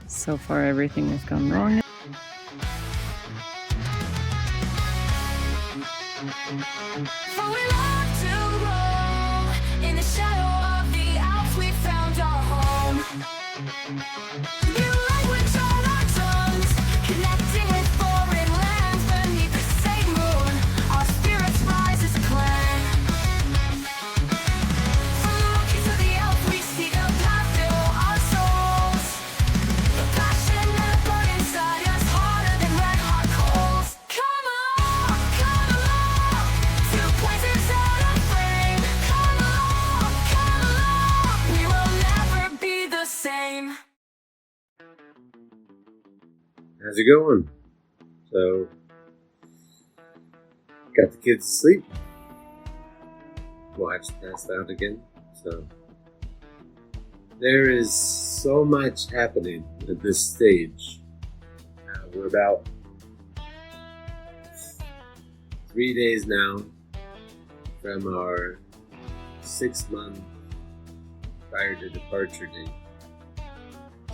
So far, everything has gone wrong. For we love to roam in the shadow of the Alps. We found our home. New language on our tongues, connecting with foreign lands beneath the same moon. Our spirits rise as a clan. From the Rockies to the Alps, we seek a path fill our souls. The passion that burns inside us, hotter than red hot coals. Come along, two places out of frame. Come along, we will never be the same. How's it going? So, got the kids asleep. Watch passed out again. So, there is so much happening at this stage. We're about 3 days now from our 6-month prior to departure date.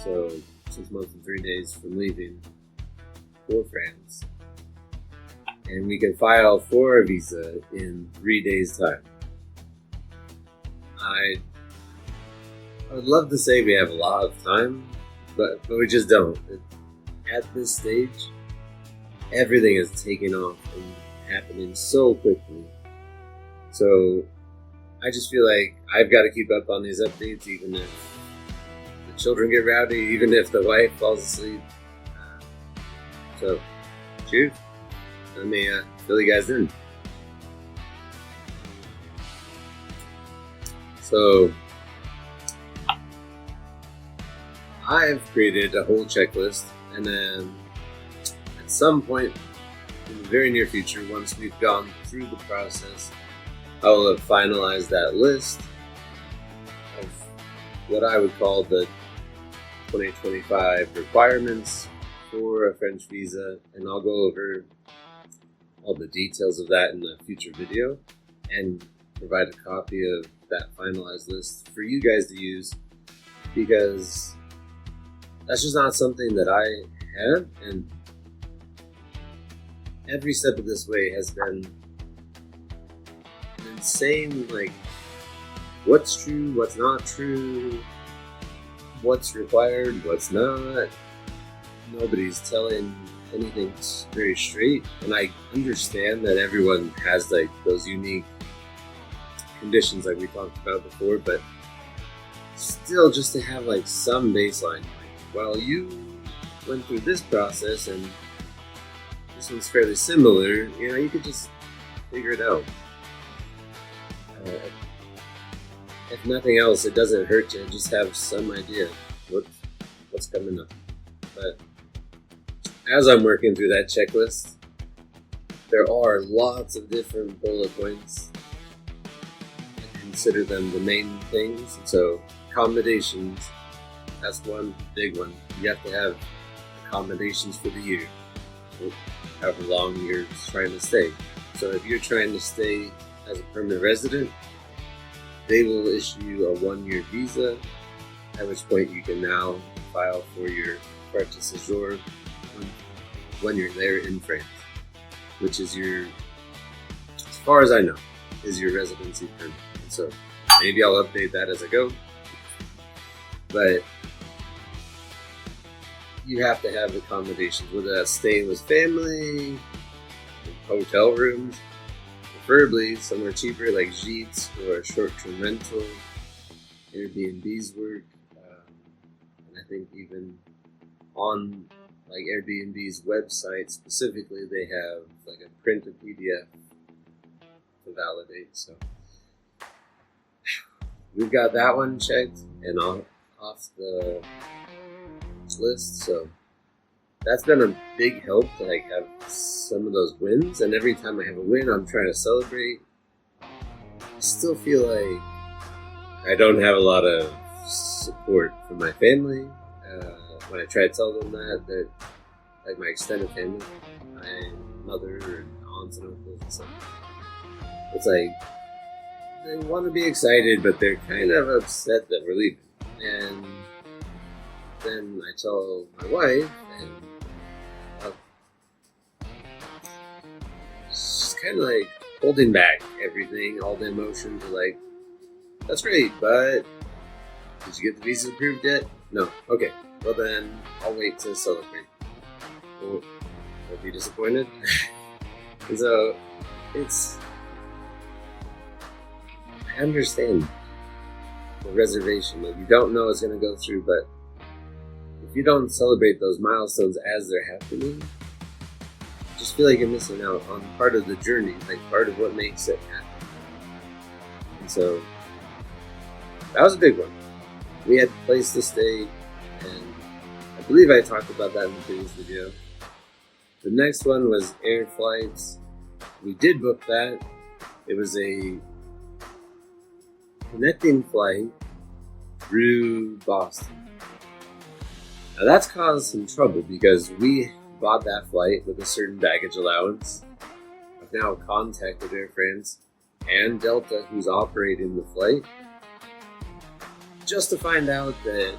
So 6 months and 3 days from leaving for France. And we can file for a visa in 3 days' time. I would love to say we have a lot of time, but we just don't. At this stage, everything is taking off and happening so quickly. So I just feel like I've got to keep up on these updates, even if the children get rowdy, even if the wife falls asleep. So, cheers. Let me fill you guys in. So, I've created a whole checklist, and then at some point in the very near future, once we've gone through the process, I will have finalized that list of what I would call the 2025 requirements for a French visa, and I'll go over all the details of that in a future video and provide a copy of that finalized list for you guys to use, because that's just not something that I have, and every step of this way has been an insane, like, what's true, what's not true, what's required, what's not. Nobody's telling anything very straight, and I understand that everyone has like those unique conditions like we talked about before, but still, just to have like some baseline, like, well, you went through this process and this one's fairly similar, you could just figure it out. If nothing else, it doesn't hurt to just have some idea what's coming up. But as I'm working through that checklist, there are lots of different bullet points. I consider them the main things. So accommodations, that's one big one. You have to have accommodations for the year, however long you're trying to stay. So if you're trying to stay as a permanent resident, they will issue you a 1-year visa, at which point you can now file for your carte de séjour when you're there in France, which is your, as far as I know, is your residency permit. So maybe I'll update that as I go, but you have to have accommodations, whether that's staying with family, hotel rooms, preferably somewhere cheaper like Gîtes or short-term rental. Airbnbs work, and I think even on like Airbnb's website specifically, they have like a printed PDF to validate. So we've got that one checked and off the list. So that's been a big help to like have some of those wins. And every time I have a win, I'm trying to celebrate. I still feel like I don't have a lot of support from my family. When I try to tell them that like my extended family, my mother and aunts and uncles and stuff, it's like they want to be excited, but they're kind of upset that we're leaving. And then I tell my wife, and she's kind of like holding back everything, all the emotions are like, that's great, but did you get the visa approved yet? No. Okay. Well then, I'll wait to celebrate. We'll be disappointed. And so, I understand the reservation. Like, you don't know what's going to go through, but if you don't celebrate those milestones as they're happening, I just feel like you're missing out on part of the journey, like part of what makes it happen. And so, that was a big one. We had a place to stay, and I believe I talked about that in the previous video. The next one was air flights. We did book that. It was a connecting flight through Boston. Now that's caused some trouble because we bought that flight with a certain baggage allowance. I've now contacted Air France and Delta, who's operating the flight, just to find out that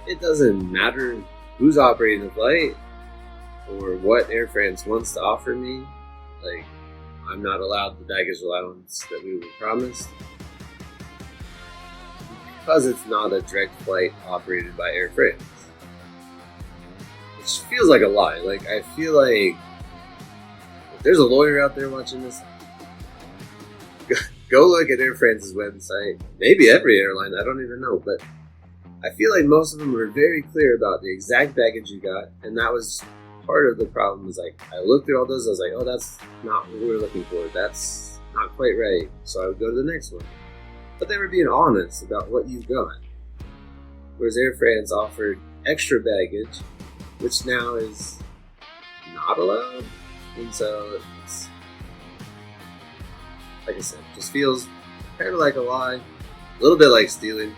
it doesn't matter who's operating the flight or what Air France wants to offer me. Like, I'm not allowed the baggage allowance that we were promised because it's not a direct flight operated by Air France. Which feels like a lie. Like, I feel like if there's a lawyer out there watching this, go look at Air France's website. Maybe every airline, I don't even know, but I feel like most of them were very clear about the exact baggage you got, and that was part of the problem. Was like, I looked through all those, I was like, oh, that's not what we were looking for. That's not quite right. So I would go to the next one. But they were being honest about what you got. Whereas Air France offered extra baggage, which now is not allowed. And so it's, like I said, just feels kind of like a lie, a little bit like stealing,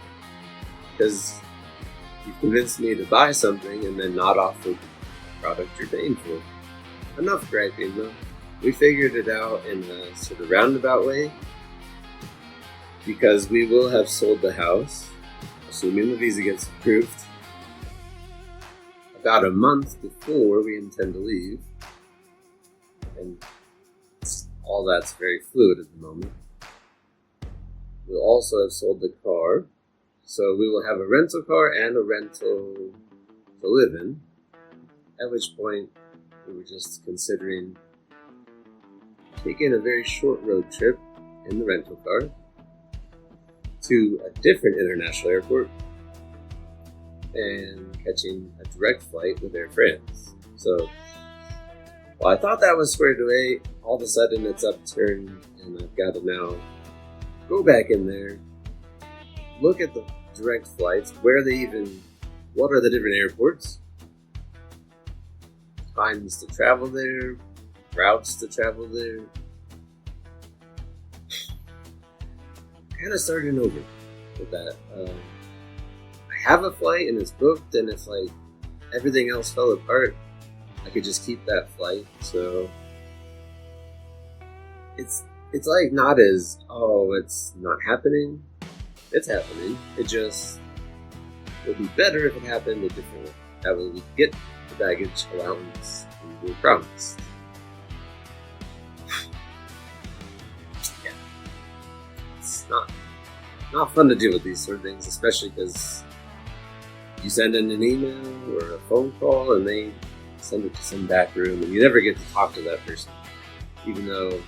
because you convinced me to buy something and then not offer the product you're paying for. Enough griping though. We figured it out in a sort of roundabout way, because we will have sold the house, assuming the visa gets approved, about a month before we intend to leave. And all that's very fluid at the moment. We'll also have sold the car, so we will have a rental car and a rental to live in, at which point we were just considering taking a very short road trip in the rental car to a different international airport and catching a direct flight with Air France. So, while I thought that was squared away, all of a sudden it's upturned, and I've got to now go back in there, look at the direct flights, what are the different airports, times to travel there, routes to travel there. Kind of starting over with that. I have a flight and it's booked, and if like everything else fell apart, I could just keep that flight. So it's like not as, oh, it's not happening. It's happening. It just would be better if it happened a different way. That way we could get the baggage allowance we were promised. Yeah. It's not fun to deal with these sort of things, especially because you send in an email or a phone call and they send it to some back room and you never get to talk to that person. Even though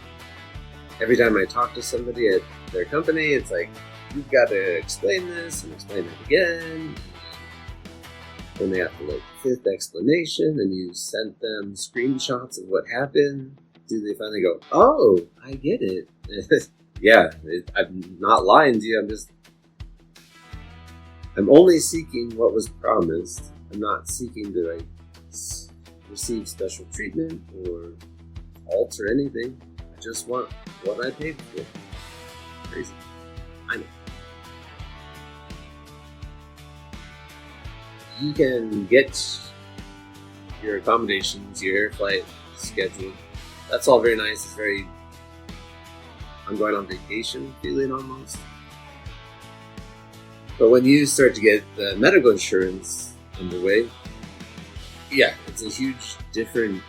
every time I talk to somebody at their company, it's like, you've got to explain this and explain it again. Then they have to like fifth explanation, and you sent them screenshots of what happened. Do they finally go, oh, I get it? Yeah, I'm not lying to you. I'm only seeking what was promised. I'm not seeking to like receive special treatment or alter anything. I just want what I paid for. Crazy. I know. You can get your accommodations, your air flight scheduled. That's all very nice. It's very, I'm going on vacation feeling almost. But when you start to get the medical insurance, underway. Yeah, it's a different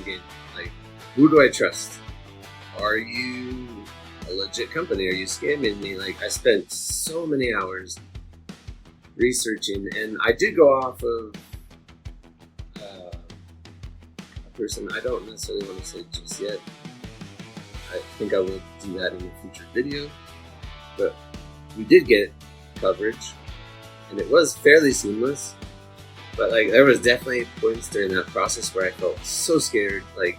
game. Like, who do I trust? Are you a legit company? Are you scamming me? Like, I spent so many hours researching, and I did go off of a person I don't necessarily want to say just yet. I think I will do that in a future video. But we did get coverage, and it was fairly seamless. But like, there was definitely points during that process where I felt so scared. Like,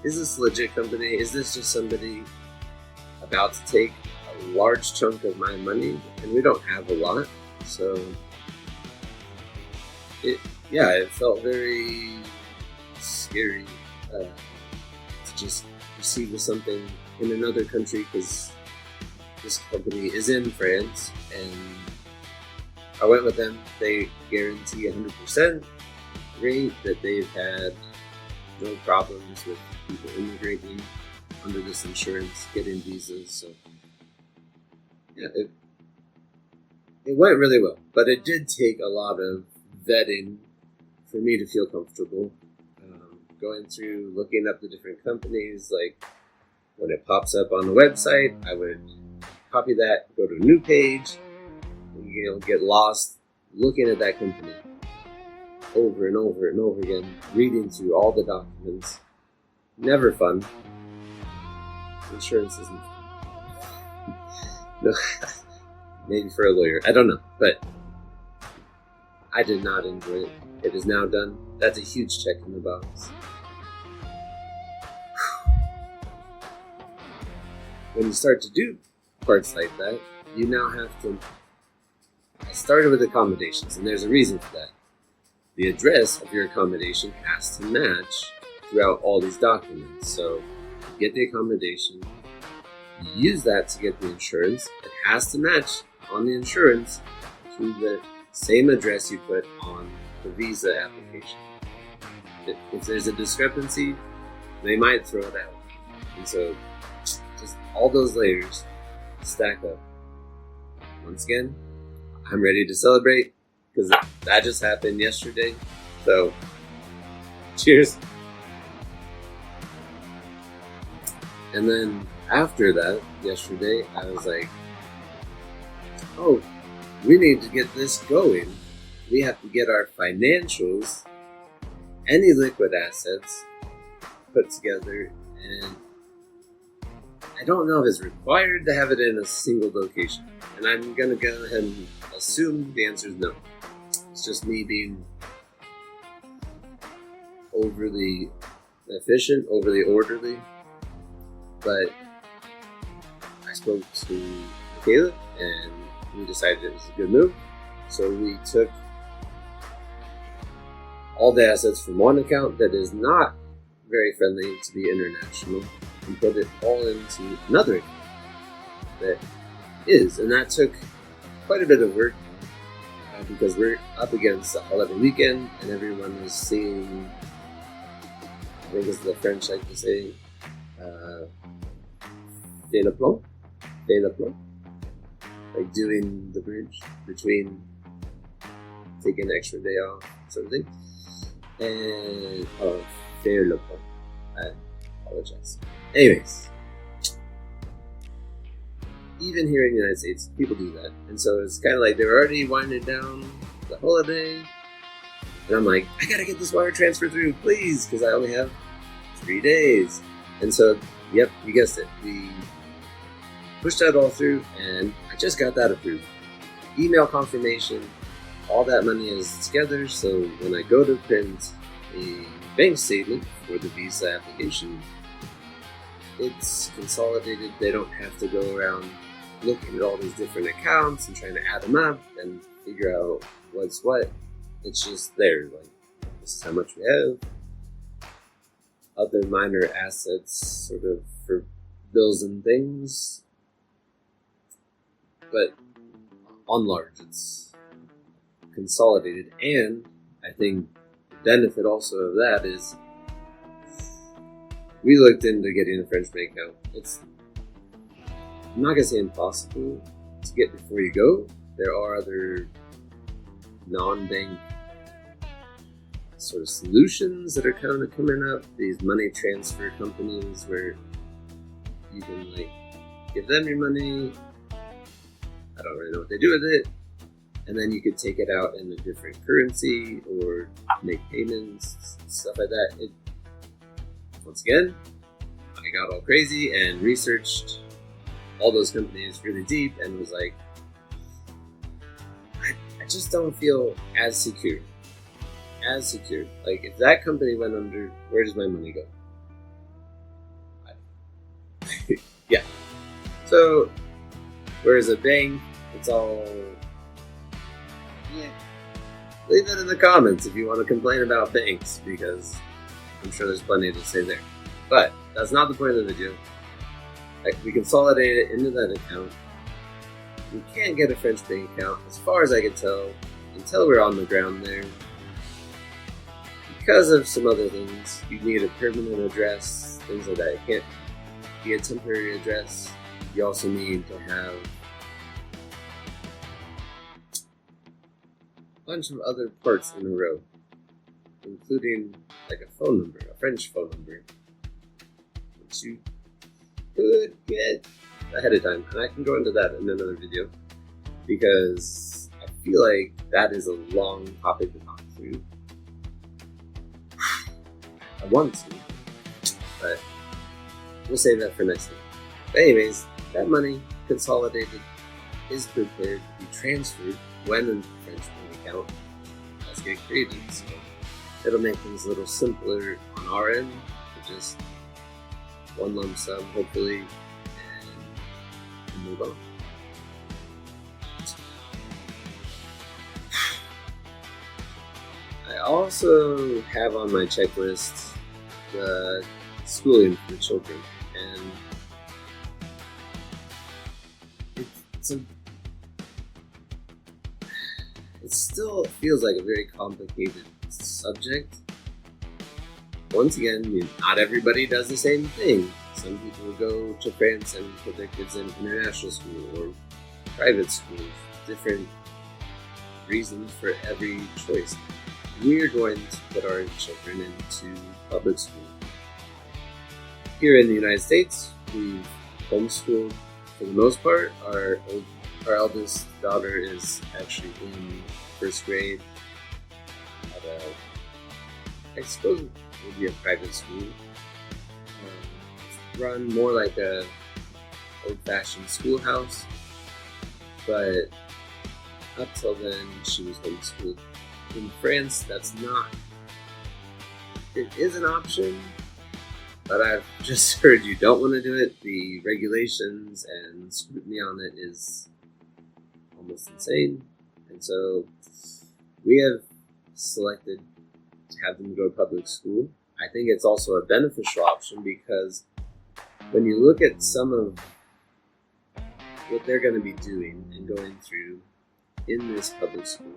is this a legit company? Is this just somebody about to take a large chunk of my money? And we don't have a lot, so it felt very scary to just proceed with something in another country, because this company is in France, and I went with them. They guarantee 100% rate that they've had no problems with people immigrating under this insurance, getting visas. So yeah, it went really well, but it did take a lot of vetting for me to feel comfortable. Going through, looking up the different companies, like when it pops up on the website, I would copy that, go to a new page, and get lost looking at that company over and over and over again, reading through all the documents. Never fun. Insurance isn't fun. No, maybe for a lawyer, I don't know, but I did not enjoy it. It is now done. That's a huge check in the box. When you start to do parts like that, you now have to. I started with accommodations, and there's a reason for that. The address of your accommodation has to match throughout all these documents. So you get the accommodation, you use that to get the insurance. It has to match on the insurance to the same address you put on the visa application. If there's a discrepancy, they might throw it out. And so just all those layers stack up. Once again, I'm ready to celebrate, because that just happened yesterday. So cheers. And then after that, yesterday, I was like, oh, we need to get this going. We have to get our financials, any liquid assets, put together, and I don't know if it's required to have it in a single location. And I'm going to go ahead and assume the answer is no. It's just me being overly efficient, overly orderly. But I spoke to Michaela, and we decided it was a good move. So we took all the assets from one account that is not very friendly to the international and put it all into another account that is. And that took quite a bit of work because we're up against the holiday weekend and everyone was seeing, I think as the French like to say, fait le plan, like doing the bridge between taking an extra day off, sort of thing. And faire le plan. I apologize. Anyways, even here in the United States, people do that, and so it's kind of like they're already winding down the holiday, and I'm like, I gotta get this wire transfer through, please, because I only have 3 days. And so, yep, you guessed it. We pushed that all through, and I just got that approved. Email confirmation, all that money is together, so when I go to print a bank statement for the visa application, it's consolidated. They don't have to go around looking at all these different accounts and trying to add them up and figure out what's what. It's just there, like, this is how much we have. Other minor assets, sort of for bills and things, but on large, it's consolidated. And I think the benefit also of that is we looked into getting a French bank account. It's, I'm not gonna say impossible to get before you go. There are other non-bank sort of solutions that are kind of coming up. These money transfer companies where you can like give them your money. I don't really know what they do with it. And then you could take it out in a different currency or make payments, stuff like that. Once again, I got all crazy and researched all those companies really deep and was like, I just don't feel as secure. Like, if that company went under, where does my money go? Yeah. So, whereas a bank, it's all... Yeah. Leave it in the comments if you want to complain about banks, because I'm sure there's plenty to say there. But that's not the point of the video. Like, we consolidate it into that account. You can't get a French bank account, as far as I can tell, until we're on the ground there. Because of some other things, you need a permanent address, things like that. It can't be a temporary address. You also need to have a bunch of other parts in a row, including like a phone number, a French phone number, which you could get ahead of time. And I can go into that in another video, because I feel like that is a long topic to talk through. I want to, but we'll save that for next time. But anyways, that money consolidated is prepared to be transferred when a French bank account does get created. So it'll make things a little simpler on our end, to just one lump sum, hopefully, and move on. I also have on my checklist the schooling for children, and it still feels like a very complicated subject. Once again, not everybody does the same thing. Some people go to France and put their kids in international school or private schools. Different reasons for every choice. We're going to put our children into public school. Here in the United States, we've homeschooled for the most part. Our eldest daughter is actually in first grade at I suppose it would be a private school. Run more like a old-fashioned schoolhouse, but up till then she was homeschooled. In France, that's not. It is an option, but I've just heard you don't want to do it. The regulations and scrutiny on it is almost insane, and so we have selected to have them go to public school. I think it's also a beneficial option, because when you look at some of what they're going to be doing and going through in this public school,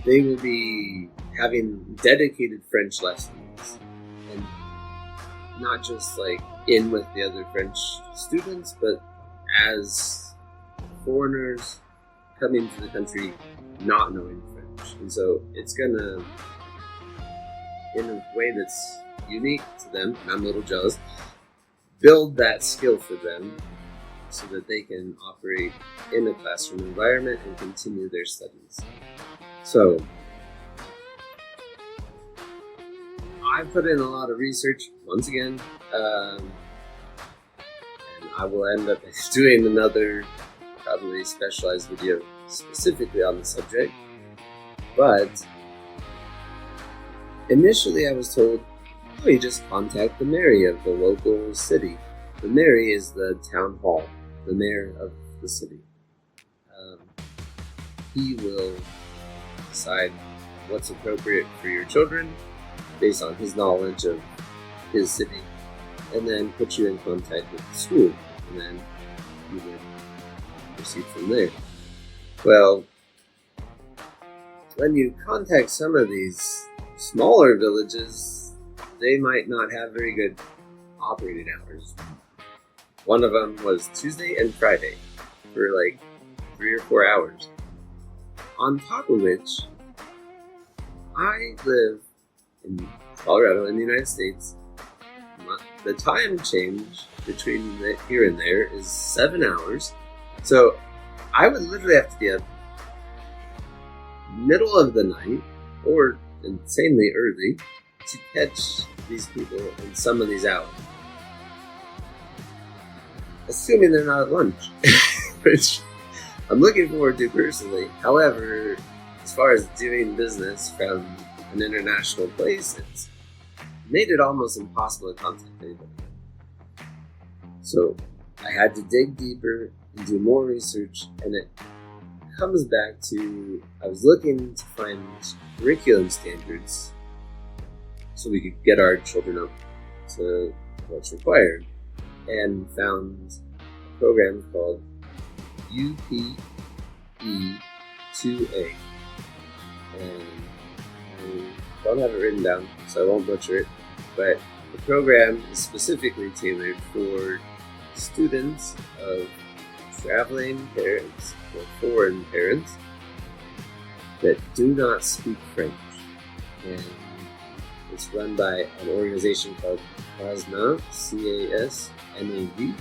they will be having dedicated French lessons, and not just like in with the other French students, but as foreigners coming to the country not knowing French. And so it's gonna, in a way that's unique to them, and I'm a little jealous, build that skill for them so that they can operate in a classroom environment and continue their studies. So, I put in a lot of research, once again, and I will end up doing another probably specialized video specifically on the subject. But initially I was told, oh, you just contact the mayor of the local city. The mayor is the town hall, the mayor of the city. He will decide what's appropriate for your children based on his knowledge of his city, and then put you in contact with the school, and then you would proceed from there. Well, when you contact some of these smaller villages, they might not have very good operating hours. One of them was Tuesday and Friday for like 3 or 4 hours. On top of which, I live in Colorado in the United States. The time change between here and there is 7 hours. So I would literally have to be up middle of the night or insanely early to catch these people and summon these out. Assuming they're not at lunch, which I'm looking forward to personally. However, as far as doing business from an international place, it's made it almost impossible to contact anybody. So I had to dig deeper and do more research, and it comes back to I was looking to find curriculum standards so we could get our children up to what's required, and found a program called UPE2A. And I don't have it written down, so I won't butcher it, but the program is specifically tailored for students of traveling parents or foreign parents that do not speak French. And it's run by an organization called CASNAV, CASNAV.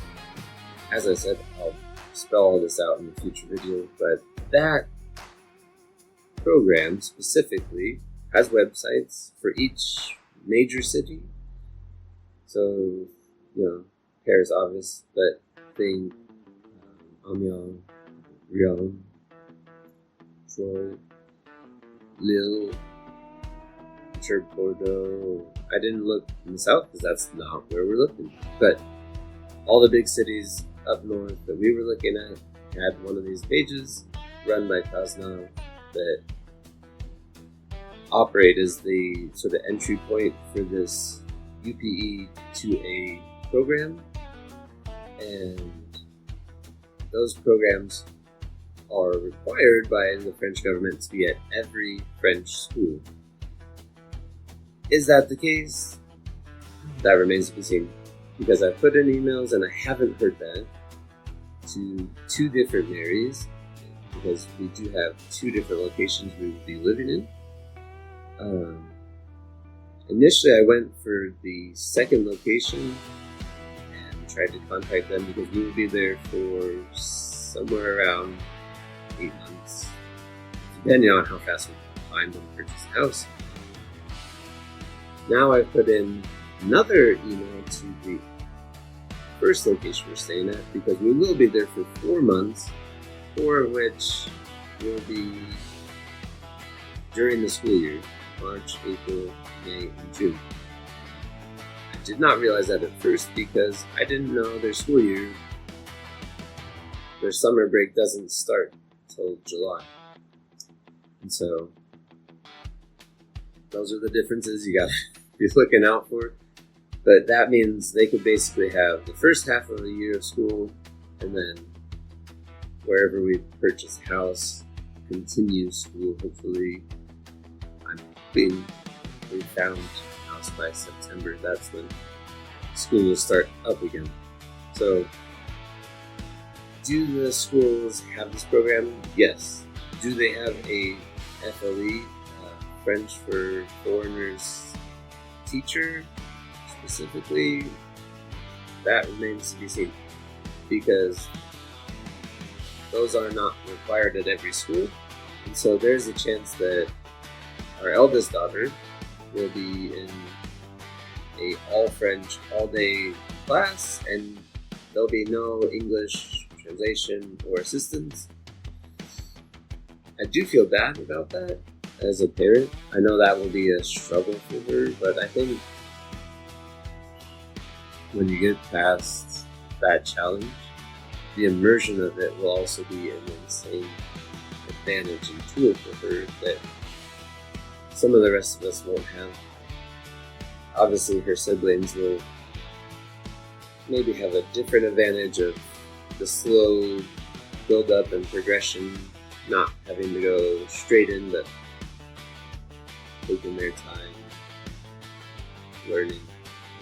As I said, I'll spell all this out in a future video, but that program specifically has websites for each major city. So, Paris, obvious, but think Amiens, Lyon, Troy, Lille, I'm sure Bordeaux. I didn't look in the south because that's not where we're looking. But all the big cities up north that we were looking at had one of these pages run by Casnav that operate as the sort of entry point for this UPE2A program. And those programs are required by the French government to be at every French school. Is that the case? That remains to be seen, because I put in emails and I haven't heard that to 2 different Marys, because we do have 2 different locations we will be living in. Initially, I went for the second location and tried to contact them because we will be there for somewhere around 8 months, depending on how fast we can find and purchase a house. Now I put in another email to the first location we're staying at because we will be there for 4 months, 4 of which will be during the school year, March, April, May, and June. I did not realize that at first because I didn't know their school year, their summer break doesn't start till July. And so those are the differences you gotta be looking out for. But that means they could basically have the first half of a year of school, and then wherever we purchase a house, continue school. Hopefully, I'm hoping we found a house by September. That's when school will start up again. So, do the schools have this program? Yes. Do they have a FLE, French for Foreigners teacher? Specifically, that remains to be seen, because those are not required at every school, and so there's a chance that our eldest daughter will be in a all French, all day class, and there'll be no English translation or assistance. I do feel bad about that as a parent. I know that will be a struggle for her, but I think when you get past that challenge, the immersion of it will also be an insane advantage and tool for her that some of the rest of us won't have. Obviously, her siblings will maybe have a different advantage of the slow build up and progression, not having to go straight in, but taking their time, learning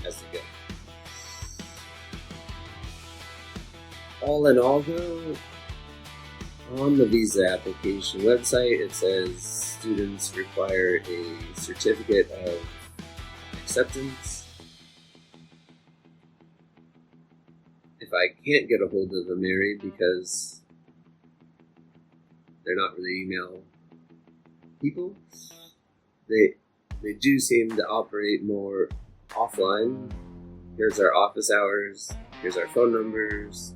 as they go. All in all, though, On the visa application website, it says students require a certificate of acceptance. If I can't get a hold of a Mary because they're not really email people, they do seem to operate more offline. Here's our office hours, here's our phone numbers,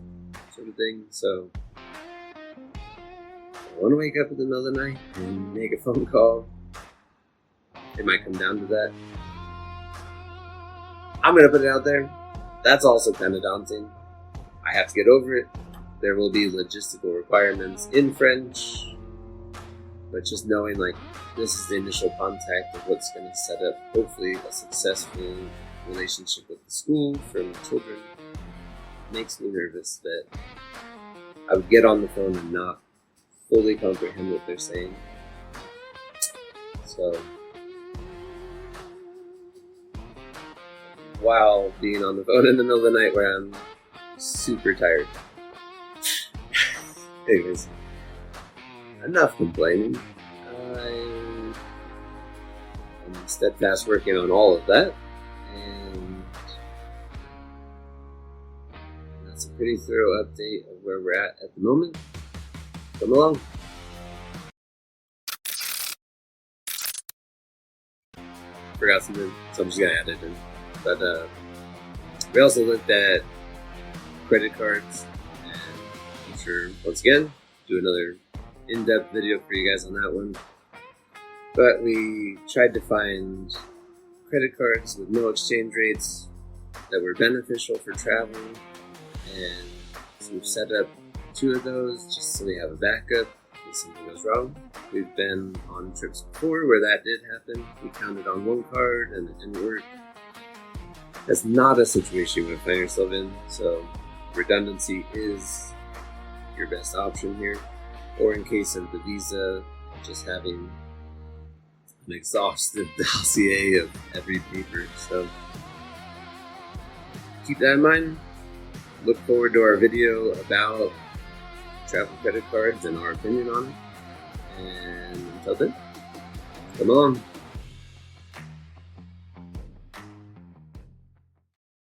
sort of thing. So I want to wake up in the middle of the night and make a phone call. It might come down to that. I'm going to put it out there. That's also kind of daunting. I have to get over it. There will be logistical requirements in French, but just knowing like this is the initial contact of what's going to set up hopefully a successful relationship with the school for my children makes me nervous that I would get on the phone and not fully comprehend what they're saying. So while being on the phone in the middle of the night where I'm super tired. Anyways, enough complaining. I'm steadfast working on all of that, and that's a pretty thorough update of where we're at the moment. Come along. Forgot something, so I'm just gonna add it in. But we also looked at credit cards, and I'm sure once again do another in-depth video for you guys on that one. But we tried to find credit cards with no exchange rates that were beneficial for travel, and so we've set up 2 of those just so we have a backup in case something goes wrong. We've been on trips before where that did happen. We counted on one card and it didn't work. That's not a situation you would find yourself in, so redundancy is your best option here. Or in case of the visa, just having an exhaustive dossier of every paper. So keep that in mind. Look forward to our video about travel credit cards and our opinion on it. And until then, come along.